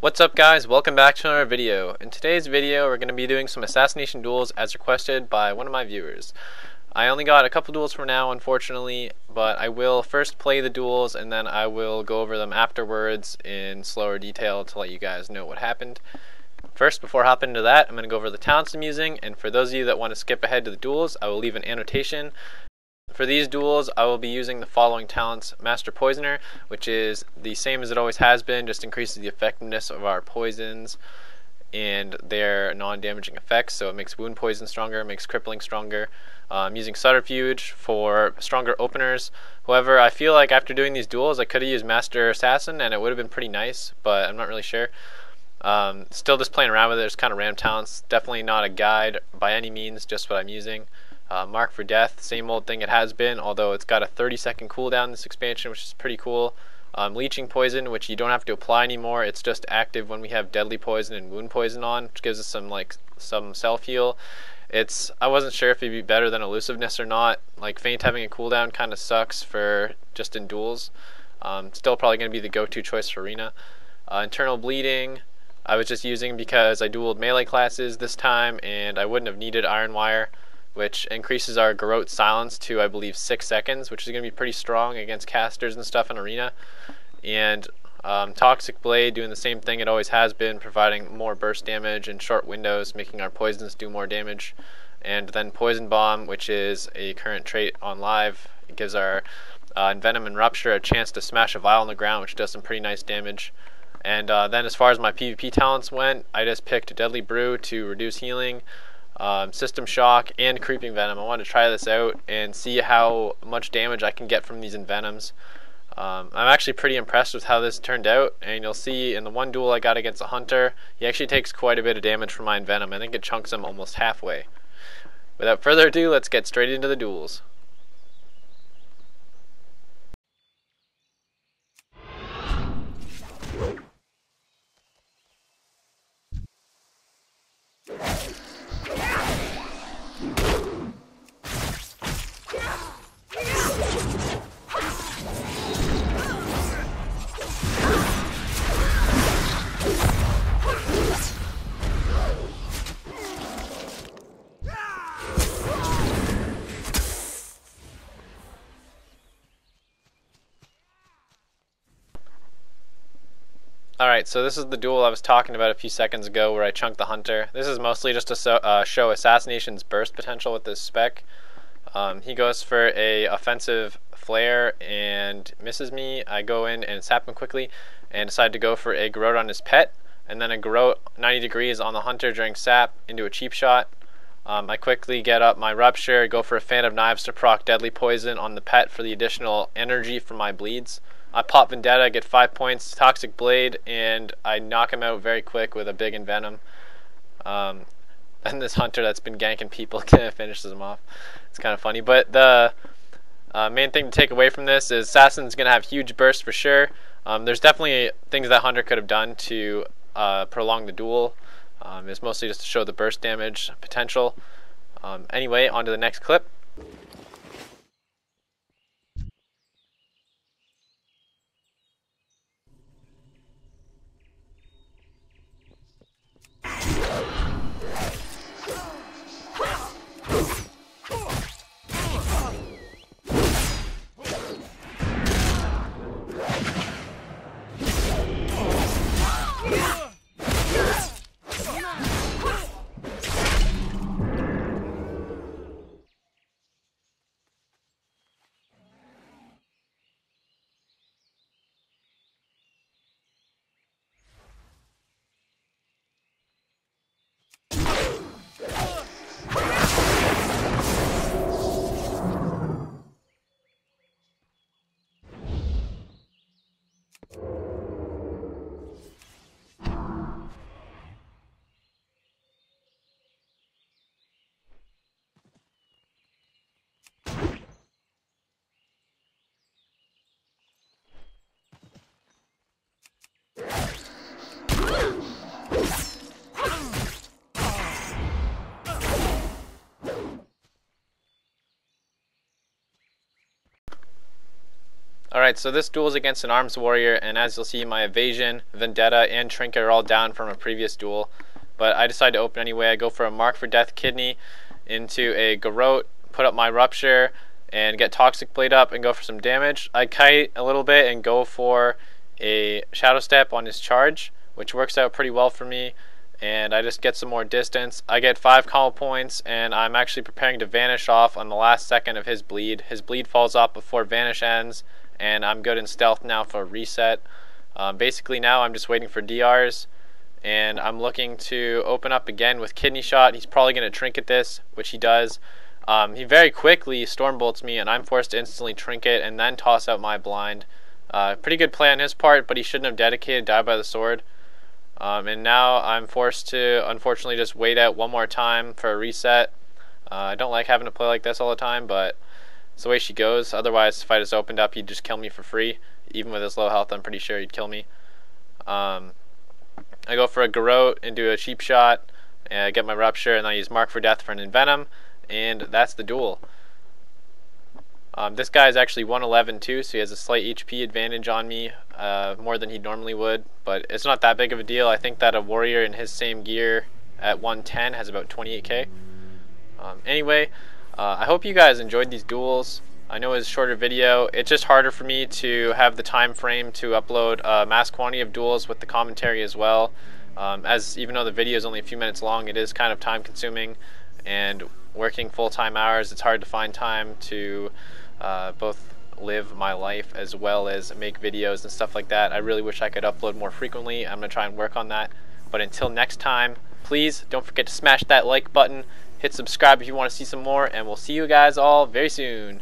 What's up guys, welcome back to another video. In today's video we're going to be doing some Assassination duels as requested by one of my viewers. I only got a couple duels for now unfortunately, but I will first play the duels and then I will go over them afterwards in slower detail to let you guys know what happened. First, before hopping into that, I'm going to go over the talents I'm using, and for those of you that want to skip ahead to the duels, I will leave an annotation. For these duels, I will be using the following talents: Master Poisoner, which is the same as it always has been, just increases the effectiveness of our poisons and their non-damaging effects, so it makes wound poison stronger, makes crippling stronger. I'm using Subterfuge for stronger openers. However, I feel like after doing these duels, I could have used Master Assassin and it would have been pretty nice, but I'm not really sure. Still just playing around with it. It's kind of random talents, definitely not a guide by any means, just what I'm using. Mark for Death, same old thing it has been, although it's got a 30-second cooldown in this expansion, which is pretty cool. Leeching Poison, which you don't have to apply anymore, it's just active when we have Deadly Poison and Wound Poison on, which gives us some self-heal. I wasn't sure if it'd be better than Elusiveness or not. Like, Feint having a cooldown kind of sucks for just in duels. Still probably going to be the go-to choice for Arena. Internal Bleeding, I was just using because I dueled melee classes this time and I wouldn't have needed Iron Wire, which increases our Garrote silence to, I believe, 6 seconds, which is going to be pretty strong against casters and stuff in Arena. And Toxic Blade doing the same thing it always has been, providing more burst damage in short windows, making our poisons do more damage. And then Poison Bomb, which is a current trait on live. It gives our Envenom and Rupture a chance to smash a vial on the ground, which does some pretty nice damage. And then as far as my PvP talents went, I just picked Deadly Brew to reduce healing, System Shock, and Creeping Venom. I wanted to try this out and see how much damage I can get from these Envenoms. I'm actually pretty impressed with how this turned out, and you'll see in the one duel I got against a Hunter, he actually takes quite a bit of damage from my Envenom. I think it chunks him almost halfway. Without further ado, let's get straight into the duels. Alright, so this is the duel I was talking about a few seconds ago where I chunked the Hunter. This is mostly just to show Assassination's burst potential with this spec. He goes for a offensive flare and misses me. I go in and sap him quickly and decide to go for a Garrote on his pet, and then a Garrote 90 degrees on the Hunter during sap into a cheap shot. I quickly get up my Rupture, go for a Fan of Knives to proc Deadly Poison on the pet for the additional energy from my bleeds. I pop Vendetta, get 5 points, Toxic Blade, and I knock him out very quick with a big Envenom. And this Hunter that's been ganking people finishes him off. It's kind of funny. But the main thing to take away from this is Assassin's going to have huge bursts for sure. There's definitely things that Hunter could have done to prolong the duel. It's mostly just to show the burst damage potential. Anyway, on to the next clip. Alright, so this duel is against an arms warrior, and as you'll see, my evasion, vendetta, and trinket are all down from a previous duel. But I decide to open anyway. I go for a mark for death kidney into a garrote, put up my rupture, and get toxic blade up and go for some damage. I kite a little bit and go for a shadow step on his charge, which works out pretty well for me, and I just get some more distance. I get 5 combo points, and I'm actually preparing to vanish off on the last second of his bleed. His bleed falls off before vanish ends, and I'm good in stealth now for a reset. Basically now I'm just waiting for DRs, and I'm looking to open up again with kidney shot. He's probably going to trinket this, which he does. He very quickly storm bolts me, and I'm forced to instantly trinket and then toss out my blind. Pretty good play on his part, but he shouldn't have dedicated die by the sword. And now I'm forced to unfortunately just wait out one more time for a reset. I don't like having to play like this all the time, but it's the way she goes. Otherwise, if I just opened up, he'd just kill me for free. Even with his low health, I'm pretty sure he'd kill me. I go for a garrote and do a cheap shot, and I get my rupture, and I use mark for death for an envenom, and that's the duel. This guy is actually 111 too, so he has a slight HP advantage on me, more than he normally would, but it's not that big of a deal. I think that a warrior in his same gear at 110 has about 28k. Anyway, I hope you guys enjoyed these duels. I know it's a shorter video. It's just harder for me to have the time frame to upload a mass quantity of duels with the commentary as well. As even though the video is only a few minutes long, it is kind of time consuming, and working full-time hours, it's hard to find time to both live my life as well as make videos and stuff like that. I really wish I could upload more frequently. I'm going to try and work on that. But until next time, please don't forget to smash that like button, hit subscribe if you want to see some more, and we'll see you guys all very soon.